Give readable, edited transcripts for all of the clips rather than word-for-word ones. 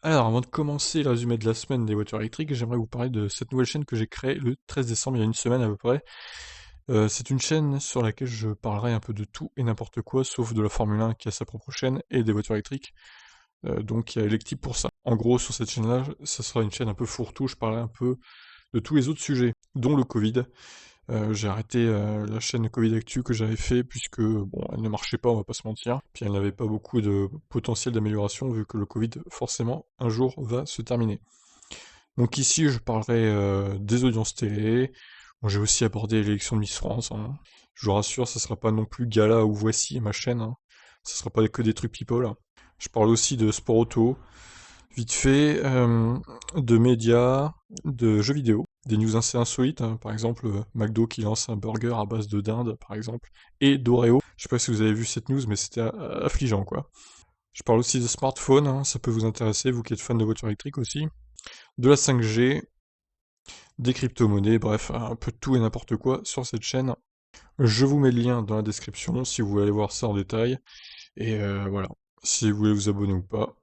Alors, avant de commencer le résumé de la semaine des voitures électriques, j'aimerais vous parler de cette nouvelle chaîne que j'ai créée le 13 décembre, il y a une semaine à peu près. C'est une chaîne sur laquelle je parlerai un peu de tout et n'importe quoi, sauf de la Formule 1 qui a sa propre chaîne, et des voitures électriques. Donc il y a Electip pour ça. En gros, sur cette chaîne-là, ça sera une chaîne un peu fourre-tout, je parlerai un peu de tous les autres sujets, dont le Covid. J'ai arrêté la chaîne Covid Actu que j'avais fait puisque bon, elle ne marchait pas, on va pas se mentir. Puis elle n'avait pas beaucoup de potentiel d'amélioration vu que le Covid, forcément, un jour va se terminer. Donc ici, je parlerai des audiences télé. Bon, j'ai aussi abordé l'élection de Miss France, hein. Je vous rassure, ça sera pas non plus Gala ou Voici ma chaîne, hein. Ça sera pas que des trucs people, hein. Je parle aussi de sport auto, vite fait, de médias, de jeux vidéo, des news assez insolites, hein. Par exemple, McDo qui lance un burger à base de dinde, par exemple, et d'Oreo. Je sais pas si vous avez vu cette news, mais c'était affligeant, quoi. Je parle aussi de smartphones, hein, ça peut vous intéresser, vous qui êtes fan de voitures électriques aussi. De la 5G, des crypto-monnaies, bref, un peu de tout et n'importe quoi sur cette chaîne. Je vous mets le lien dans la description si vous voulez aller voir ça en détail. Et voilà, si vous voulez vous abonner ou pas,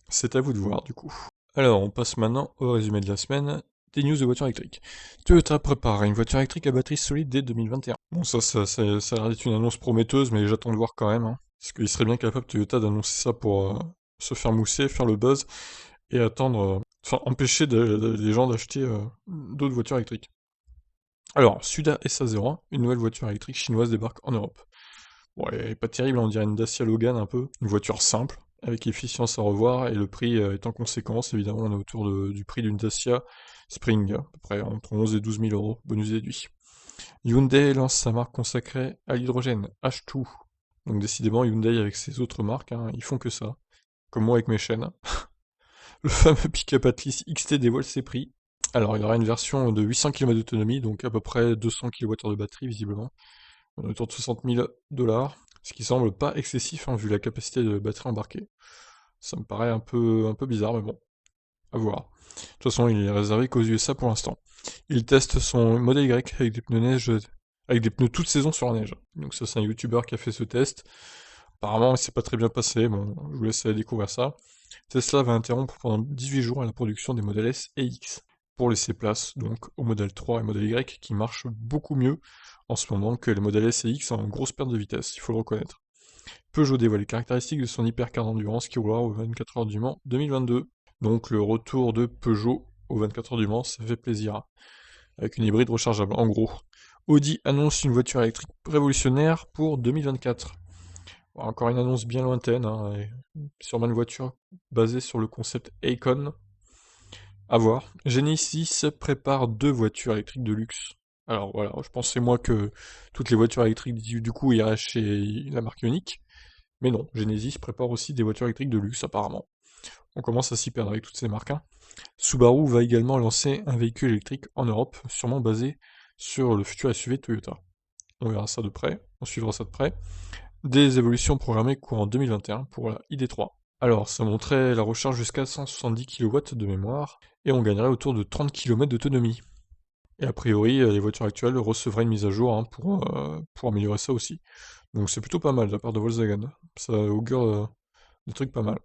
c'est à vous de voir du coup. Alors, on passe maintenant au résumé de la semaine des news de voitures électriques. Toyota prépare une voiture électrique à batterie solide dès 2021. Bon, ça a l'air d'être une annonce prometteuse, mais j'attends de voir quand même, hein. Parce qu'il serait bien capable, Toyota, d'annoncer ça pour se faire mousser, faire le buzz, et attendre, enfin, empêcher les gens d'acheter d'autres voitures électriques. Alors, Suda SA01, une nouvelle voiture électrique chinoise débarque en Europe. Bon, elle est pas terrible, on dirait une Dacia Logan un peu, une voiture simple, avec efficience à revoir, et le prix est en conséquence, évidemment, on est autour du prix d'une Dacia Spring, à peu près entre 11 et 12 000 euros, bonus déduit. Hyundai lance sa marque consacrée à l'hydrogène, H2. Donc décidément, Hyundai avec ses autres marques, hein, ils font que ça, comme moi avec mes chaînes. Le fameux pick-up Atlas XT dévoile ses prix. Alors, il y aura une version de 800 km d'autonomie, donc à peu près 200 kWh de batterie, visiblement. On est autour de 60 000 dollars, ce qui semble pas excessif, hein, vu la capacité de batterie embarquée. Ça me paraît un peu bizarre, mais bon, à voir. De toute façon, il est réservé qu'aux USA pour l'instant. Il teste son modèle Y avec des pneus neige, avec des pneus toute saison sur la neige. Donc ça, c'est un YouTuber qui a fait ce test. Apparemment, il s'est pas très bien passé. Bon, je vous laisse aller découvrir ça. Tesla va interrompre pendant 18 jours la production des modèles S et X pour laisser place donc au modèle 3 et modèle Y qui marchent beaucoup mieux en ce moment que les modèles S et X en grosse perte de vitesse, il faut le reconnaître. Peugeot dévoile les caractéristiques de son hypercar d'endurance qui roulera aux 24 heures du Mans 2022. Donc le retour de Peugeot aux 24 heures du Mans, ça fait plaisir. Avec une hybride rechargeable, en gros. Audi annonce une voiture électrique révolutionnaire pour 2024. Bon, encore une annonce bien lointaine, hein, et sûrement une voiture basée sur le concept Acon. À voir. Genesis prépare deux voitures électriques de luxe. Alors voilà, je pensais moi que toutes les voitures électriques du coup iraient chez la marque Ioniq, mais non, Genesis prépare aussi des voitures électriques de luxe apparemment. On commence à s'y perdre avec toutes ces marques, hein. Subaru va également lancer un véhicule électrique en Europe, sûrement basé sur le futur SUV Toyota. On verra ça de près, on suivra ça de près. Des évolutions programmées courant 2021 pour la ID3. Alors, ça montrait la recharge jusqu'à 170 kW de mémoire, et on gagnerait autour de 30 km d'autonomie. Et a priori, les voitures actuelles recevraient une mise à jour, hein, pour améliorer ça aussi. Donc c'est plutôt pas mal de la part de Volkswagen. Ça augure des trucs pas mal.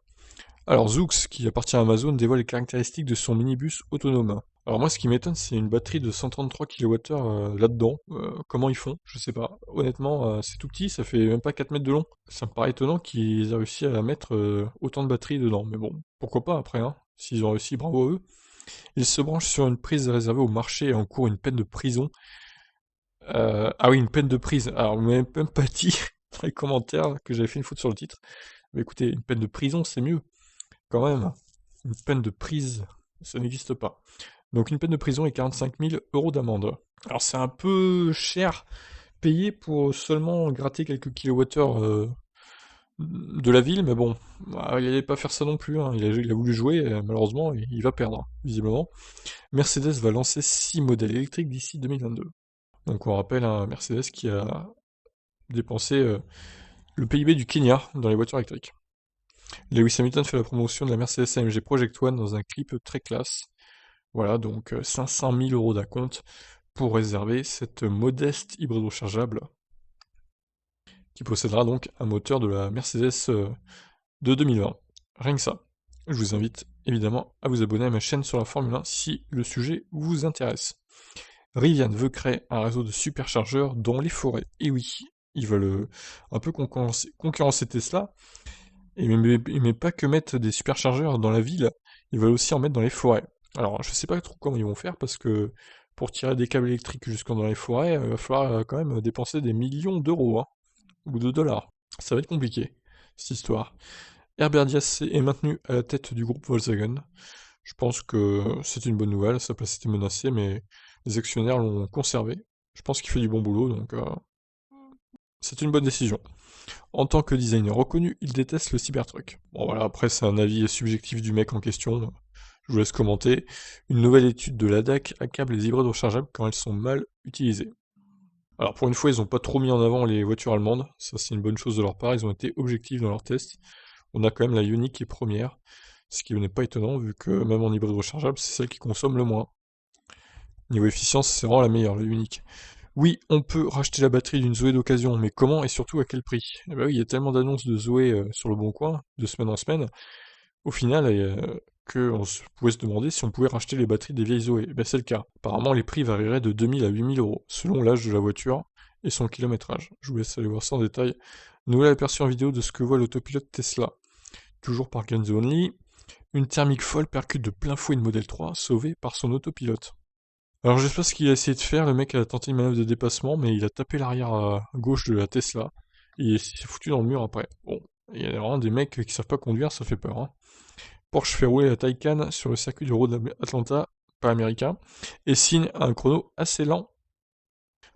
Alors Zoox, qui appartient à Amazon, dévoile les caractéristiques de son minibus autonome. Alors moi, ce qui m'étonne, c'est une batterie de 133 kWh là-dedans. Comment ils font? Je sais pas. Honnêtement, c'est tout petit, ça fait même pas 4 mètres de long. Ça me paraît étonnant qu'ils aient réussi à mettre autant de batterie dedans. Mais bon, pourquoi pas après, hein? S'ils ont réussi, bravo à eux. Ils se branchent sur une prise réservée au marché et encourent une peine de prison. Ah oui, une peine de prise. Alors, vous m'avez même pas dit dans les commentaires que j'avais fait une faute sur le titre. Mais écoutez, une peine de prison, c'est mieux. Quand même, une peine de prise, ça n'existe pas. Donc une peine de prison et 45 000 euros d'amende. Alors c'est un peu cher payé pour seulement gratter quelques kilowattheures de la ville, mais bon, il n'allait pas faire ça non plus, hein. Il a voulu jouer, malheureusement, il va perdre, visiblement. Mercedes va lancer 6 modèles électriques d'ici 2022. Donc on rappelle un Mercedes qui a dépensé le PIB du Kenya dans les voitures électriques. Lewis Hamilton fait la promotion de la Mercedes AMG Project One dans un clip très classe. Voilà, donc 500 000 euros d'acompte pour réserver cette modeste hybride rechargeable qui possédera donc un moteur de la Mercedes de 2020. Rien que ça. Je vous invite évidemment à vous abonner à ma chaîne sur la Formule 1 si le sujet vous intéresse. Rivian veut créer un réseau de superchargeurs dans les forêts. Et oui, ils veulent un peu concurrencer Tesla, mais pas que mettre des superchargeurs dans la ville, ils veulent aussi en mettre dans les forêts. Alors, je sais pas trop comment ils vont faire, parce que pour tirer des câbles électriques jusqu'en dans les forêts, il va falloir quand même dépenser des millions d'euros, hein, ou de dollars. Ça va être compliqué, cette histoire. Herbert Diess est maintenu à la tête du groupe Volkswagen. Je pense que c'est une bonne nouvelle, sa place était menacée, mais les actionnaires l'ont conservé. Je pense qu'il fait du bon boulot, donc c'est une bonne décision. En tant que designer reconnu, il déteste le Cybertruck. Bon voilà, après c'est un avis subjectif du mec en question, je vous laisse commenter. Une nouvelle étude de l'ADAC accable les hybrides rechargeables quand elles sont mal utilisées. Alors pour une fois, ils n'ont pas trop mis en avant les voitures allemandes, ça c'est une bonne chose de leur part, ils ont été objectifs dans leurs tests. On a quand même la Ioniq qui est première, ce qui n'est pas étonnant vu que même en hybride rechargeable, c'est celle qui consomme le moins. Niveau efficience, c'est vraiment la meilleure, la Ioniq. Oui, on peut racheter la batterie d'une Zoé d'occasion, mais comment et surtout à quel prix? Eh ben oui, il y a tellement d'annonces de Zoé sur le bon coin, de semaine en semaine, au final, qu'on pouvait se demander si on pouvait racheter les batteries des vieilles Zoé. Eh ben c'est le cas. Apparemment, les prix varieraient de 2000 à 8000 euros, selon l'âge de la voiture et son kilométrage. Je vous laisse aller voir ça en détail. Nouvel aperçu en vidéo de ce que voit l'autopilote Tesla. Toujours par Games Only, une thermique folle percute de plein fouet une Model 3, sauvée par son autopilote. Alors je sais pas ce qu'il a essayé de faire, le mec a tenté une manœuvre de dépassement, mais il a tapé l'arrière à gauche de la Tesla, et il s'est foutu dans le mur après. Bon, il y a vraiment des mecs qui savent pas conduire, ça fait peur, hein. Porsche fait rouler la Taycan sur le circuit du Road Atlanta, pas américain, et signe un chrono assez lent.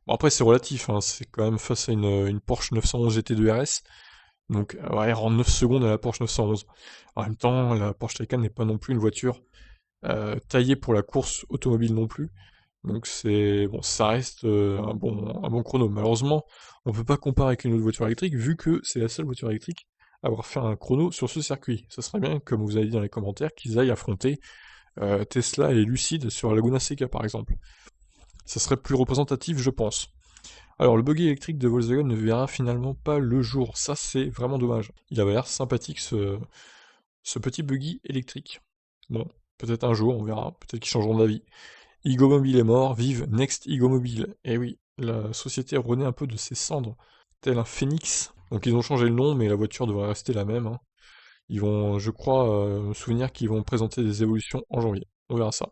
Bon après c'est relatif, hein, c'est quand même face à une Porsche 911 GT2 RS, donc ouais, rend 9 secondes à la Porsche 911. En même temps, la Porsche Taycan n'est pas non plus une voiture taillée pour la course automobile non plus. Donc c'est bon, ça reste un bon chrono. Malheureusement, on peut pas comparer avec une autre voiture électrique vu que c'est la seule voiture électrique à avoir fait un chrono sur ce circuit. Ça serait bien, comme vous avez dit dans les commentaires, qu'ils aillent affronter Tesla et Lucid sur la Laguna Seca par exemple. Ça serait plus représentatif, je pense. Alors le buggy électrique de Volkswagen ne verra finalement pas le jour. Ça c'est vraiment dommage. Il avait l'air sympathique ce petit buggy électrique. Bon, peut-être un jour, on verra. Peut-être qu'ils changeront d'avis. Igomobile est mort, vive Next Igomobile. Et oui, la société renaît un peu de ses cendres, tel un phénix. Donc ils ont changé le nom, mais la voiture devrait rester la même, hein. Ils vont, je crois, me souvenir qu'ils vont présenter des évolutions en janvier. On verra ça.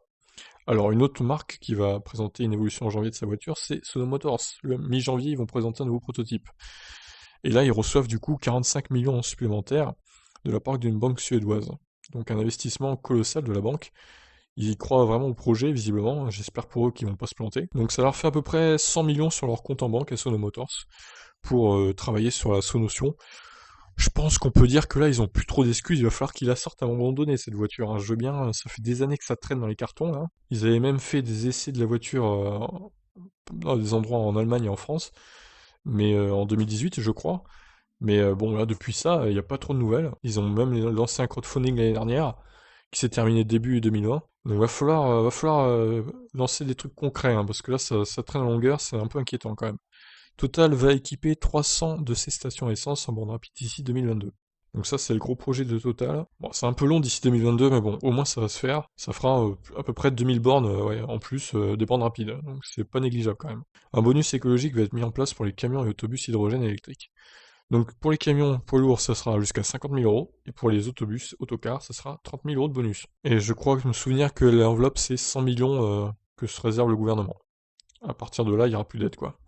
Alors une autre marque qui va présenter une évolution en janvier de sa voiture, c'est Sono Motors. Le mi-janvier, ils vont présenter un nouveau prototype. Et là, ils reçoivent du coup 45 millions supplémentaires de la part d'une banque suédoise. Donc un investissement colossal de la banque. Ils y croient vraiment au projet, visiblement. J'espère pour eux qu'ils vont pas se planter. Donc ça leur fait à peu près 100 millions sur leur compte en banque à Sono Motors pour travailler sur la Sonotion. Je pense qu'on peut dire que là, ils ont plus trop d'excuses. Il va falloir qu'ils la sortent à un moment donné, cette voiture, hein. Je veux bien, ça fait des années que ça traîne dans les cartons, là. Ils avaient même fait des essais de la voiture dans des endroits en Allemagne et en France, mais en 2018, je crois. Mais bon, là, depuis ça, il n'y a pas trop de nouvelles. Ils ont même lancé un crowdfunding l'année dernière, qui s'est terminé début 2020. Donc va falloir lancer des trucs concrets, hein, parce que là, ça traîne en longueur, c'est un peu inquiétant quand même. Total va équiper 300 de ces stations essence en borne rapide d'ici 2022. Donc ça, c'est le gros projet de Total. Bon, c'est un peu long d'ici 2022, mais bon, au moins ça va se faire. Ça fera à peu près 2000 bornes, ouais, en plus des bornes rapides. Donc c'est pas négligeable quand même. Un bonus écologique va être mis en place pour les camions et autobus hydrogène électriques. Donc pour les camions poids lourds, ça sera jusqu'à 50 000 euros, et pour les autobus, autocars, ça sera 30 000 euros de bonus. Et je crois que je me souvenir que l'enveloppe, c'est 100 millions que se réserve le gouvernement. À partir de là, il n'y aura plus d'aide, quoi.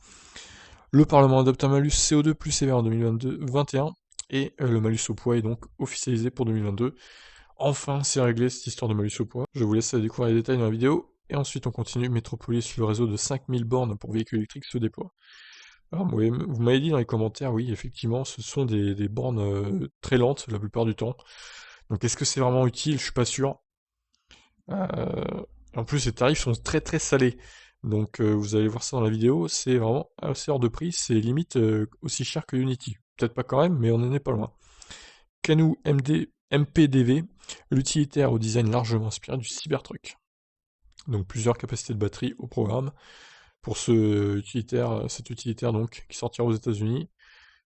Le Parlement adopte un malus CO2 plus sévère en 2021, et le malus au poids est donc officialisé pour 2022. Enfin, c'est réglé cette histoire de malus au poids. Je vous laisse découvrir les détails dans la vidéo, et ensuite on continue. Metropolis, le réseau de 5000 bornes pour véhicules électriques se déploie. Alors, vous m'avez dit dans les commentaires, oui, effectivement, ce sont des bornes très lentes la plupart du temps. Donc, est-ce que c'est vraiment utile? Je suis pas sûr. En plus, les tarifs sont très très salés. Donc, vous allez voir ça dans la vidéo, c'est vraiment assez hors de prix. C'est limite aussi cher que Unity. Peut-être pas quand même, mais on en est pas loin. Canoo MPDV, l'utilitaire au design largement inspiré du Cybertruck. Donc, plusieurs capacités de batterie au programme pour cet utilitaire donc, qui sortira aux États-Unis,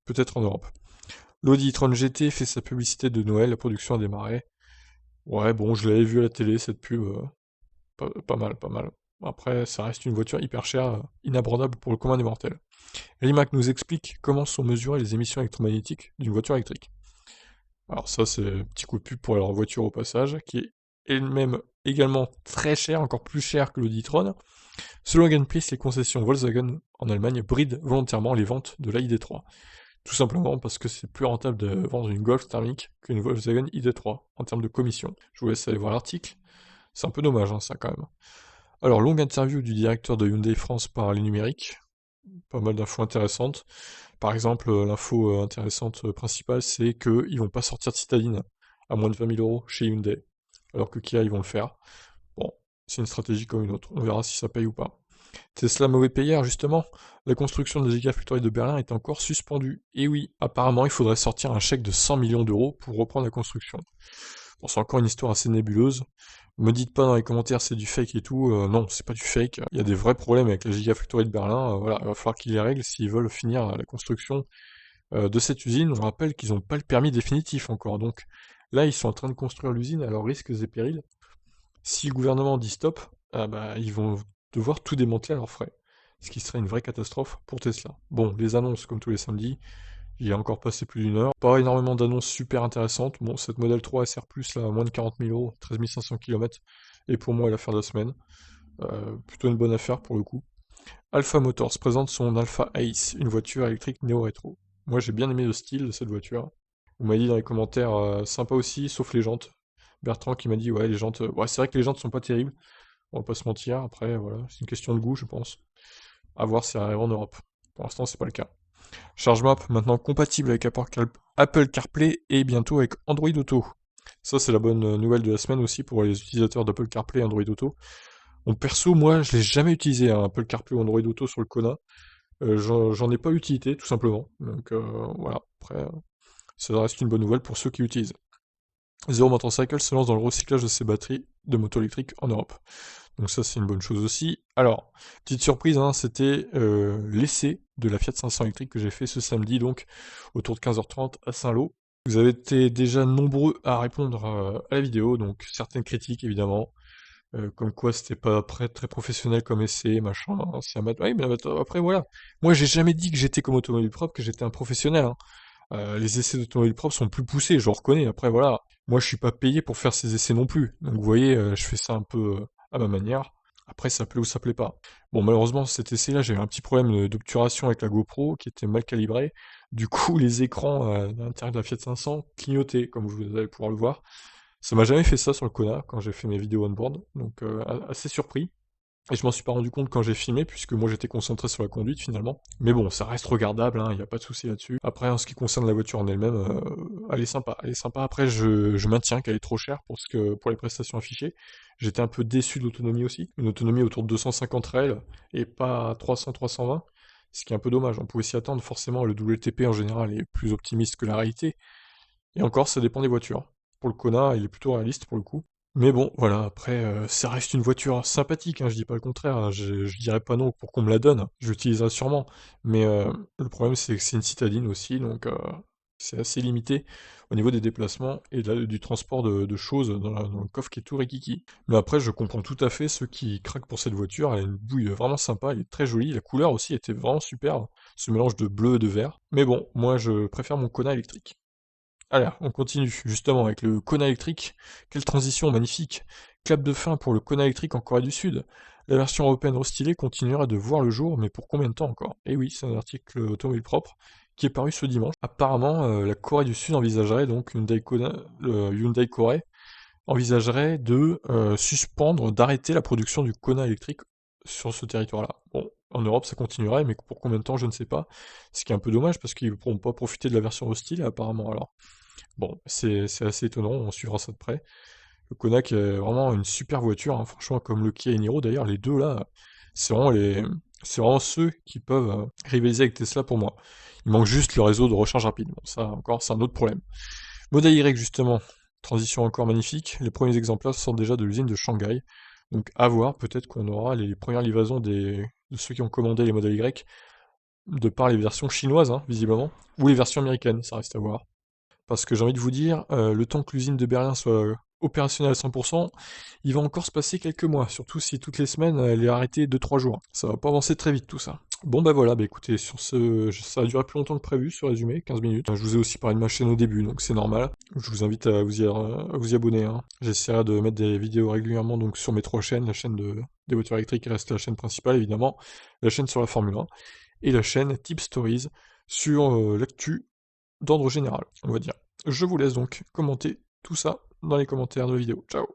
peut-être en Europe. L'Audi e-tron GT fait sa publicité de Noël, la production a démarré. Ouais, bon, je l'avais vu à la télé, cette pub, pas mal, pas mal. Après, ça reste une voiture hyper chère, inabordable pour le commun des mortels. Rimac nous explique comment sont mesurées les émissions électromagnétiques d'une voiture électrique. Alors ça, c'est un petit coup de pub pour leur voiture au passage, qui est elle-même également très chère, encore plus chère que l'Audi e-tron. Selon Gunpris, les concessions Volkswagen en Allemagne brident volontairement les ventes de la ID3. Tout simplement parce que c'est plus rentable de vendre une Golf thermique qu'une Volkswagen ID3 en termes de commission. Je vous laisse aller voir l'article. C'est un peu dommage, hein, ça quand même. Alors, longue interview du directeur de Hyundai France par les numériques. Pas mal d'infos intéressantes. Par exemple, l'info intéressante principale, c'est qu'ils vont pas sortir de citadine à moins de 20 000 euros chez Hyundai, alors que Kia, ils vont le faire. Bon, c'est une stratégie comme une autre. On verra si ça paye ou pas. Tesla mauvais payeur, justement. La construction de la Gigafactory de Berlin est encore suspendue. Et oui, apparemment, il faudrait sortir un chèque de 100 millions d'euros pour reprendre la construction. Bon, c'est encore une histoire assez nébuleuse. Me dites pas dans les commentaires c'est du fake et tout. Non, c'est pas du fake. Il y a des vrais problèmes avec la Gigafactory de Berlin. Voilà, il va falloir qu'ils les règlent s'ils veulent finir la construction de cette usine. On rappelle qu'ils n'ont pas le permis définitif encore. Donc là, ils sont en train de construire l'usine à leurs risques et périls. Si le gouvernement dit stop, ah bah, ils vont devoir tout démanteler à leurs frais. Ce qui serait une vraie catastrophe pour Tesla. Bon, les annonces, comme tous les samedis, il a encore passé plus d'une heure. Pas énormément d'annonces super intéressantes. Bon, cette Model 3 SR+, là, à moins de 40 000 euros, 13 500 km, et pour moi l'affaire de la semaine. Plutôt une bonne affaire pour le coup. Alpha Motors présente son Alpha Ace, une voiture électrique néo-rétro. Moi j'ai bien aimé le style de cette voiture. Vous m'avez dit dans les commentaires, sympa aussi, sauf les jantes. Bertrand qui m'a dit, ouais, les jantes, ouais, c'est vrai que les jantes sont pas terribles, on va pas se mentir. Après, voilà, c'est une question de goût, je pense. À voir si ça arrive en Europe. Pour l'instant, c'est pas le cas. ChargeMap maintenant compatible avec Apple CarPlay et bientôt avec Android Auto. Ça, c'est la bonne nouvelle de la semaine aussi pour les utilisateurs d'Apple CarPlay et Android Auto. Bon, perso, moi, je l'ai jamais utilisé, hein, Apple CarPlay ou Android Auto sur le Kona. J'en ai pas utilité, tout simplement. Donc voilà, après, ça reste une bonne nouvelle pour ceux qui l'utilisent. Zero Motorcycle se lance dans le recyclage de ses batteries de moto électriques en Europe. Donc ça, c'est une bonne chose aussi. Alors, petite surprise, hein, c'était l'essai de la Fiat 500 électrique que j'ai fait ce samedi, donc autour de 15h30 à Saint-Lô. Vous avez été déjà nombreux à répondre à la vidéo, donc certaines critiques évidemment, comme quoi c'était pas très professionnel comme essai, machin, c'est ouais, mais après voilà. Moi j'ai jamais dit que j'étais comme automobile propre, que j'étais un professionnel, hein. Les essais d'automobile propre sont plus poussés, je le reconnais. Après voilà, moi je suis pas payé pour faire ces essais non plus. Donc vous voyez, je fais ça un peu à ma manière. Après ça plaît ou ça plaît pas. Bon malheureusement cet essai-là, j'ai eu un petit problème d'obturation avec la GoPro qui était mal calibrée. Du coup les écrans à l'intérieur de la Fiat 500 clignotaient, comme vous allez pouvoir le voir. Ça m'a jamais fait ça sur le Kona quand j'ai fait mes vidéos on-board, donc assez surpris. Et je m'en suis pas rendu compte quand j'ai filmé, puisque moi j'étais concentré sur la conduite finalement. Mais bon, ça reste regardable, il n'y a pas de souci là-dessus. Après, en ce qui concerne la voiture en elle-même, elle est sympa. Elle est sympa. Après, je maintiens qu'elle est trop chère pour les prestations affichées. J'étais un peu déçu de l'autonomie aussi. Une autonomie autour de 250 rails et pas 300-320. Ce qui est un peu dommage. On pouvait s'y attendre, forcément, le WLTP en général est plus optimiste que la réalité. Et encore, ça dépend des voitures. Pour le Kona, il est plutôt réaliste pour le coup. Mais bon, voilà, après, ça reste une voiture sympathique, hein, je dis pas le contraire, hein, je dirais pas non pour qu'on me la donne, je l'utiliserai sûrement. Mais le problème, c'est que c'est une citadine aussi, donc c'est assez limité au niveau des déplacements et du transport de choses dans le coffre qui est tout rikiki. Mais après, je comprends tout à fait ceux qui craquent pour cette voiture, elle a une bouille vraiment sympa, elle est très jolie, la couleur aussi était vraiment superbe, ce mélange de bleu et de vert. Mais bon, moi je préfère mon Kona électrique. Allez, on continue justement avec le Kona électrique. Quelle transition magnifique! Clap de fin pour le Kona électrique en Corée du Sud. La version européenne restylée continuera de voir le jour, mais pour combien de temps encore? Eh oui, c'est un article automobile propre qui est paru ce dimanche. Apparemment, la Corée du Sud envisagerait donc le Hyundai Corée envisagerait de suspendre, d'arrêter la production du Kona électrique sur ce territoire-là. Bon, en Europe ça continuerait, mais pour combien de temps je ne sais pas. Ce qui est un peu dommage parce qu'ils ne pourront pas profiter de la version hostile apparemment alors. Bon, c'est assez étonnant, on suivra ça de près. Le Kona qui est vraiment une super voiture, hein, franchement, comme le Kia Niro d'ailleurs, les deux là, c'est vraiment c'est vraiment ceux qui peuvent rivaliser avec Tesla pour moi. Il manque juste le réseau de recharge rapide. Bon, ça encore, c'est un autre problème. Modèle Y justement, transition encore magnifique. Les premiers exemplaires sortent déjà de l'usine de Shanghai. Donc à voir, peut-être qu'on aura les premières livraisons de ceux qui ont commandé les modèles Y, de par les versions chinoises, hein, visiblement, ou les versions américaines, ça reste à voir. Parce que j'ai envie de vous dire, le temps que l'usine de Berlin soit opérationnelle à 100%, il va encore se passer quelques mois, surtout si toutes les semaines elle est arrêtée 2-3 jours. Ça va pas avancer très vite tout ça. Bon bah voilà, bah écoutez, sur ce, ça a duré plus longtemps que prévu ce résumé, 15 minutes. Je vous ai aussi parlé de ma chaîne au début, donc c'est normal. Je vous invite à vous y abonner, hein. J'essaierai de mettre des vidéos régulièrement donc sur mes 3 chaînes, la chaîne des voitures électriques reste la chaîne principale évidemment, la chaîne sur la Formule 1, et la chaîne Tip Stories sur l'actu d'ordre général, on va dire. Je vous laisse donc commenter tout ça dans les commentaires de la vidéo. Ciao!